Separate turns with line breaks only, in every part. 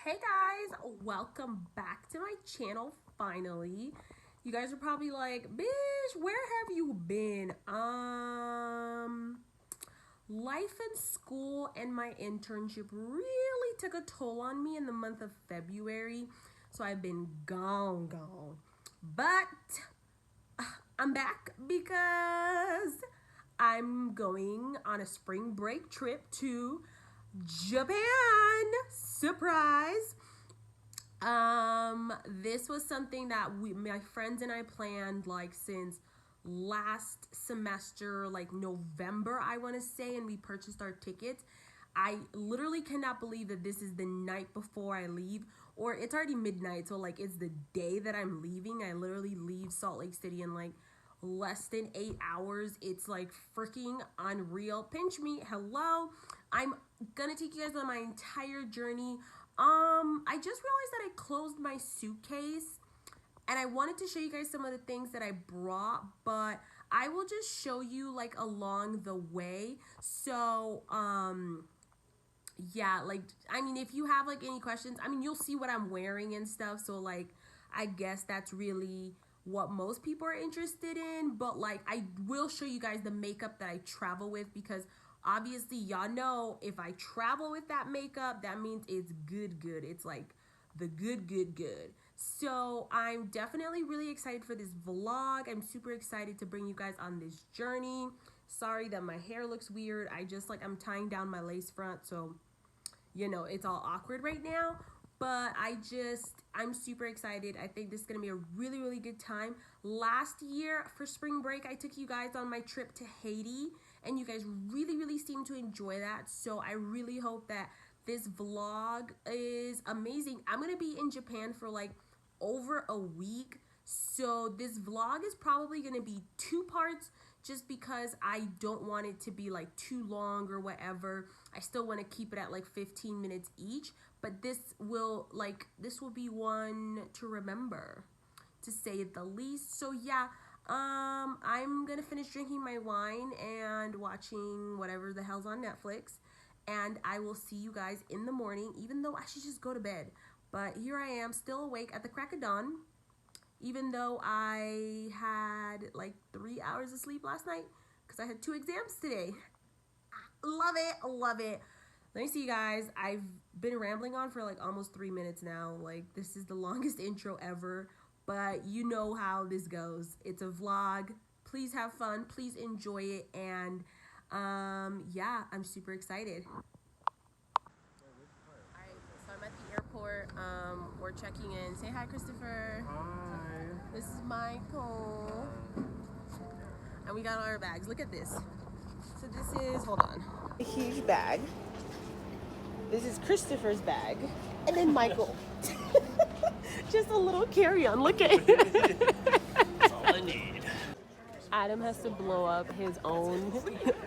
Hey guys, welcome back to my channel finally. You guys are probably like, bitch, where have you been? Life and school and my internship really took a toll on me in the month of February. So I've been gone. But I'm back because I'm going on a spring break trip to Japan. Surprise. This was something that my friends and I planned like since last semester, like November, I want to say, and we purchased our tickets. I literally cannot believe that this is the night before I leave, or it's already midnight, so like it's the day that I'm leaving. I literally leave Salt Lake City in like less than 8 hours. It's like freaking unreal. Pinch me. Hello. I'm gonna take you guys on my entire journey. I just realized that I closed my suitcase and I wanted to show you guys some of the things that I brought, but I will just show you like along the way. So yeah, like I mean, if you have like any questions, I mean, you'll see what I'm wearing and stuff, so like I guess that's really what most people are interested in. But like I will show you guys the makeup that I travel with, because obviously y'all know if I travel with that makeup, that means it's good. It's like the good. So I'm definitely really excited for this vlog. I'm super excited to bring you guys on this journey. Sorry that my hair looks weird. I'm tying down my lace front, so you know it's all awkward right now. But I'm super excited. I think this is gonna be a really good time. Last year for spring break, I took you guys on my trip to Haiti, and you guys really seemed to enjoy that. So I really hope that this vlog is amazing. I'm gonna be in Japan for like over a week, so this vlog is probably gonna be 2 parts, just because I don't want it to be like too long or whatever. I still want to keep it at like 15 minutes each, but this will be one to remember, to say the least. So yeah, I'm gonna finish drinking my wine and watching whatever the hell's on Netflix, and I will see you guys in the morning, even though I should just go to bed. But here I am, still awake at the crack of dawn, even though I had like 3 hours of sleep last night because I had 2 exams today. Love it. Let me see, you guys. I've been rambling on for like almost 3 minutes now. Like, this is the longest intro ever, but you know how this goes. It's a vlog. Please have fun. Please enjoy it. And yeah, I'm super excited. So I'm at the airport. We're checking in. Say hi, Christopher.
Hi.
This is Michael. And we got all our bags. Look at this. So this is, hold on, a huge bag. This is Christopher's bag. And then Michael. Just a little carry-on. Look at it.
That's all I need.
Adam has to blow up his own.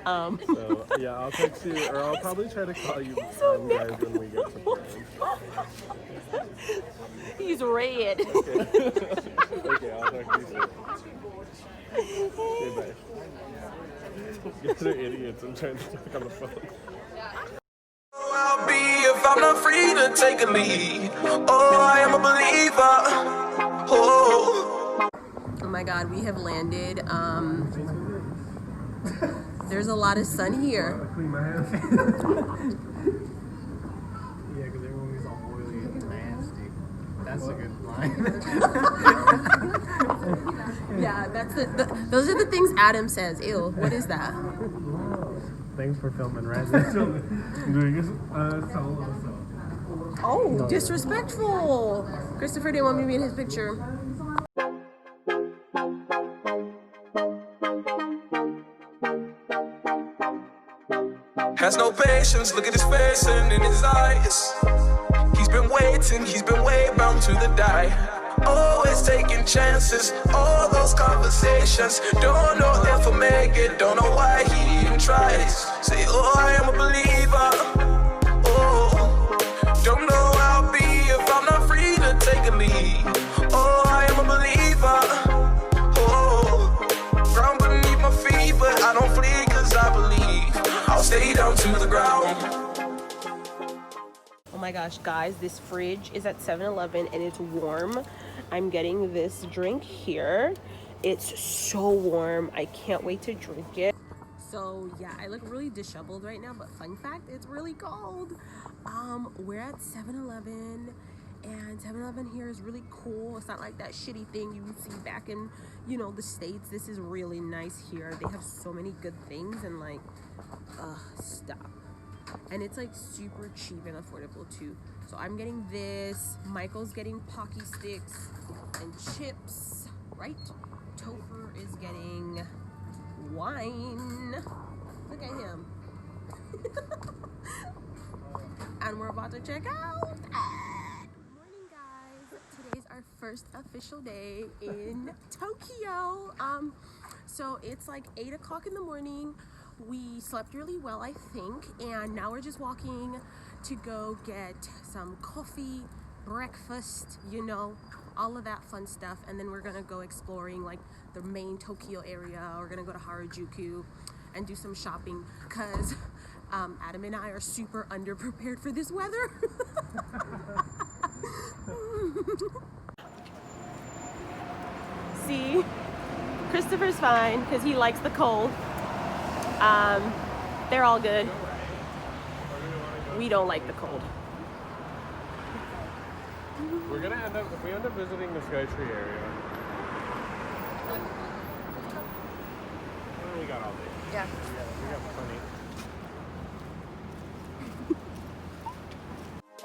So yeah, I'll text you, or I'll probably try to call you guys when we get to Paris.
He's red.
Okay, I'll talk to you soon. Okay, bye. You guys are idiots. I'm trying to talk on the phone.
I'll be if I'm not free to take a lead. Oh, I am a believer.
Oh my God, we have landed. There's a lot of sun here.
Clean my hands. Yeah, because everyone's all oily and nasty. That's a good line.
Yeah, those are the things Adam says. Ew, what is that?
Thanks for filming, right? Doing it solo.
Oh, disrespectful. Christopher didn't want me to be in his picture.
Has no patience, look at his face and in his eyes. He's been way bound to the die. Always taking chances, all those conversations. Don't know if I'll make it, don't know why he even tries. Say, oh, I am a believer. Oh, don't know how I'll be if I'm not free to take a lead. Oh, I am a believer. Oh, ground beneath my feet, but I don't flee cause I believe I'll stay down to the ground.
Oh my gosh, guys, this fridge is at 7-Eleven and it's warm. I'm getting this drink here. It's so warm. I can't wait to drink it. So yeah, I look really disheveled right now, but fun fact, it's really cold. We're at 7-Eleven, and 7-Eleven here is really cool. It's not like that shitty thing you see back in, you know, the States. This is really nice here. They have so many good things, and like, stop. And it's like super cheap and affordable too. So I'm getting this. Michael's getting Pocky sticks and chips, right? Topher is getting wine. Look at him. And we're about to check out. Good morning, guys. Today's our first official day in Tokyo. So it's like 8 o'clock in the morning. We slept really well, I think, and now we're just walking to go get some coffee, breakfast, you know, all of that fun stuff, and then we're gonna go exploring like the main Tokyo area. We're gonna go to Harajuku and do some shopping because Adam and I are super underprepared for this weather. See, Christopher's fine because he likes the cold. They're all good. We don't like the cold.
We're gonna end up, if we end up visiting the Skytree area. What do we got all day?
Yeah.
We got plenty.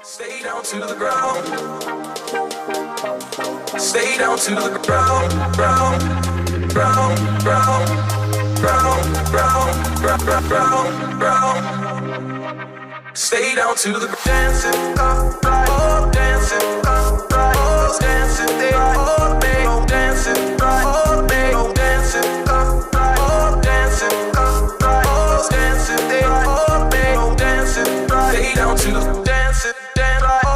Stay down to the ground. Stay down to the ground, ground, ground, ground. Brown, brown, brown, brown, brown, brown. Stay down to the dancing, oh, dancing, oh, dancing, oh, babe, dancing, oh, babe, dancing, oh, dancing, oh, dancing, oh, babe, dancing. Stay down to the dancing, dancing,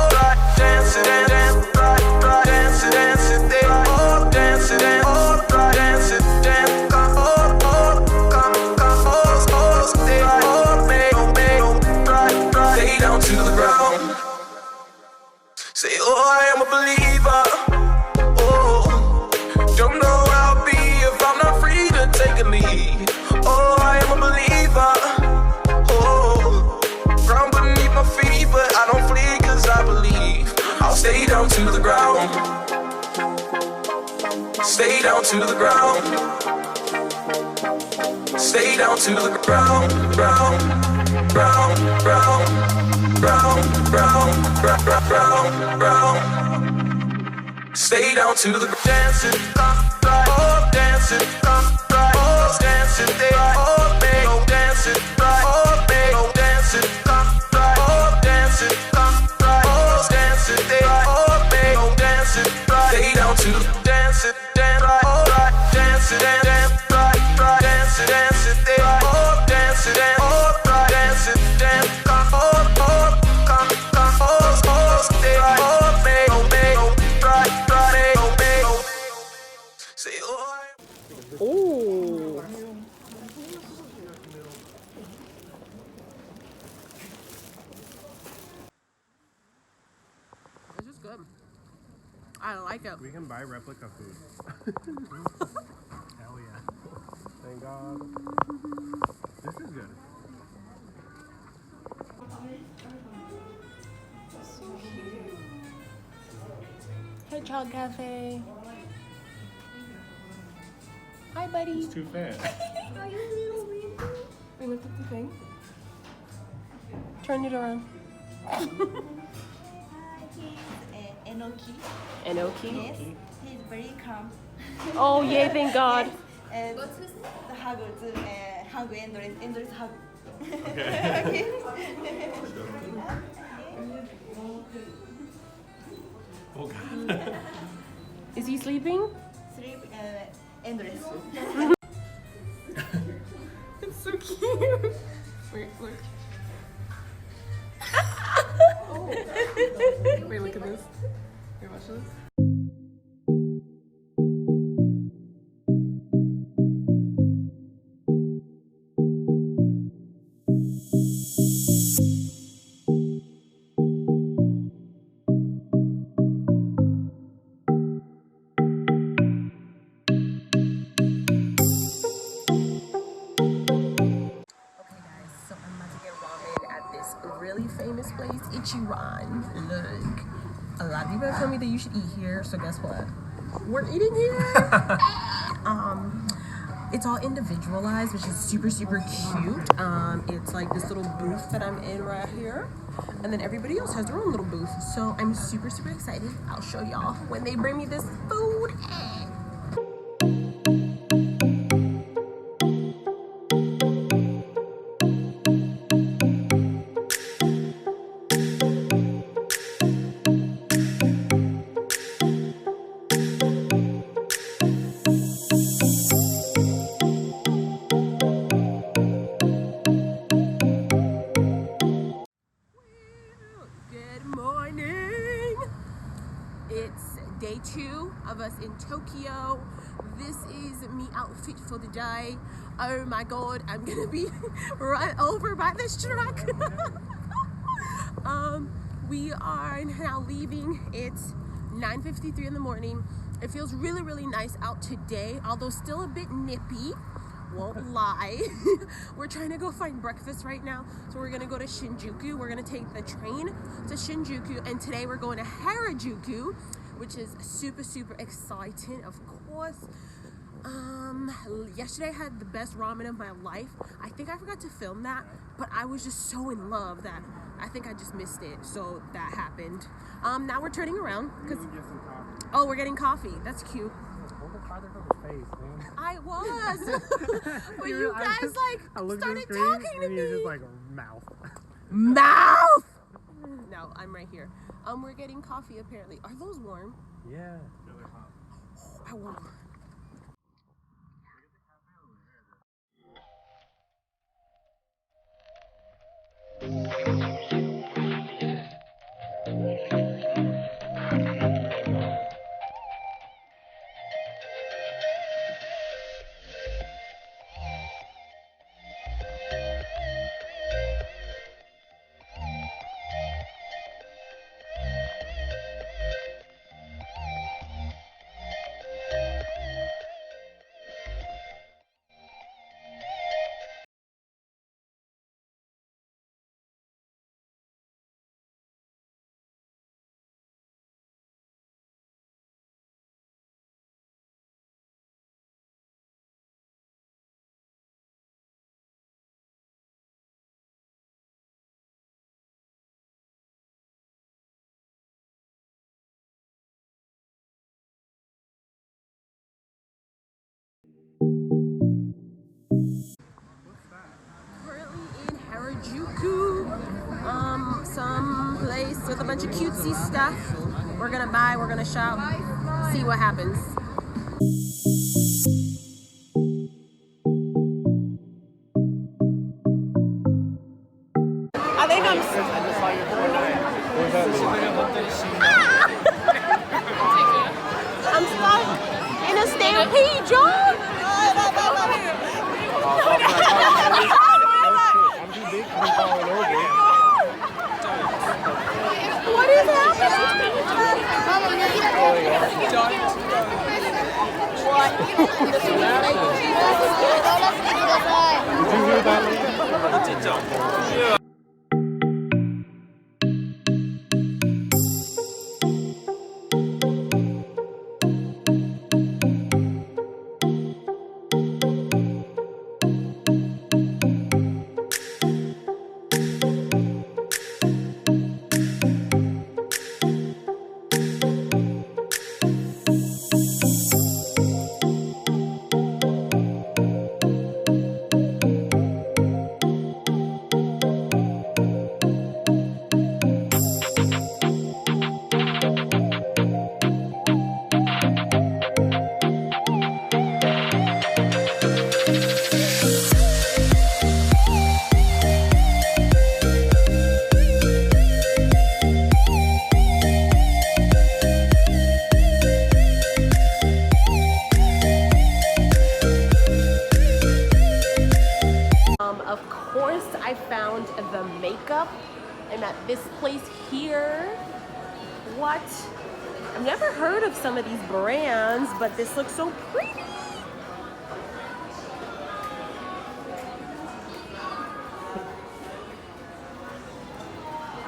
dancing, dancing, dancing, oh, dancing, oh, dancing, dancing. Stay down to the ground. Say, oh, I am a believer. Oh, don't know where I'll be if I'm not free to take a lead. Oh, I am a believer. Oh, ground beneath my feet, but I don't flee cause I believe. I'll stay down to the ground. Stay down to the ground. Stay down to the ground, ground, ground, ground, ground, ground, ground, ground. Stay down to the dancing, oh, dancing, oh, dancing, oh, babe, dancing, oh, babe, dancing, oh, dancing, oh, dancing, oh, babe, dancing. Stay down to the dancing, dancing, dancing, dancing, dancing, oh, dancing, oh, dancing, dancing, oh, oh, oh, babe, oh, babe, oh, babe, say, oh.
Ooh. This is good. I like it.
We can buy replica food. Hell yeah. Thank God. This is good.
Hedgehog Cafe. Hi, buddy.
It's too fat.
We looked at the thing. Turn it around.
He's Enoki.
Enoki?
Yes, he's very calm.
Oh, yay, thank God.
And what's his name? The hug, hug Endless hug.
Okay. Oh God.
Is he sleeping?
Sleep, endless.
It's so cute. Wait, look. Wait, look at this. Wait, watch this. really famous place, Ichiran. Look, a lot of people have told me that you should eat here, so guess what? We're eating here. It's all individualized, which is super, super cute. It's like this little booth that I'm in right here. And then everybody else has their own little booth. So I'm super, super excited. I'll show y'all when they bring me this food. It's day 2 of us in Tokyo. This is me outfit for the day. Oh my god, I'm gonna be run over by this truck. We are now leaving. It's 9:53 in the morning. It feels really, really nice out today, although still a bit nippy. Won't lie. We're trying to go find breakfast right now, so we're gonna go to Shinjuku. We're gonna take the train to Shinjuku, and today we're going to Harajuku, which is super, super exciting, of course. Yesterday I had the best ramen of my life. I think I forgot to film that, but I was just so in love that I think I just missed it, so that happened. Now we're turning around because we're getting coffee. That's cute. I was, but you guys started talking to me.
You're just like mouth.
Mouth. No, I'm right here. We're getting coffee apparently. Are those warm?
Yeah.
I want. Currently in Harajuku, some place with a bunch of cutesy stuff. We're gonna buy, we're gonna shop, see what happens. I think I'm I'm stuck in a stampede, John. What is happening? Of course, I found the makeup. I'm at this place here. What? I've never heard of some of these brands, but this looks so pretty.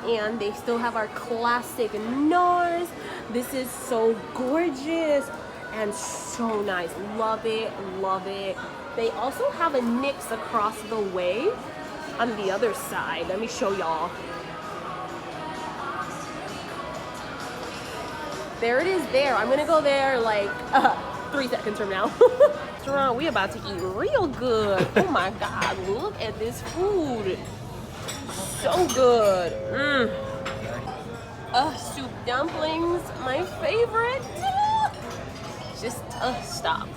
And they still have our classic NARS. This is so gorgeous and so nice. Love it, love it. They also have a NYX across the way on the other side. Let me show y'all. There it is there. I'm gonna go there like 3 seconds from now. Jerome, we about to eat real good. Oh my God, look at this food. So good. Soup dumplings, my favorite. Just stop.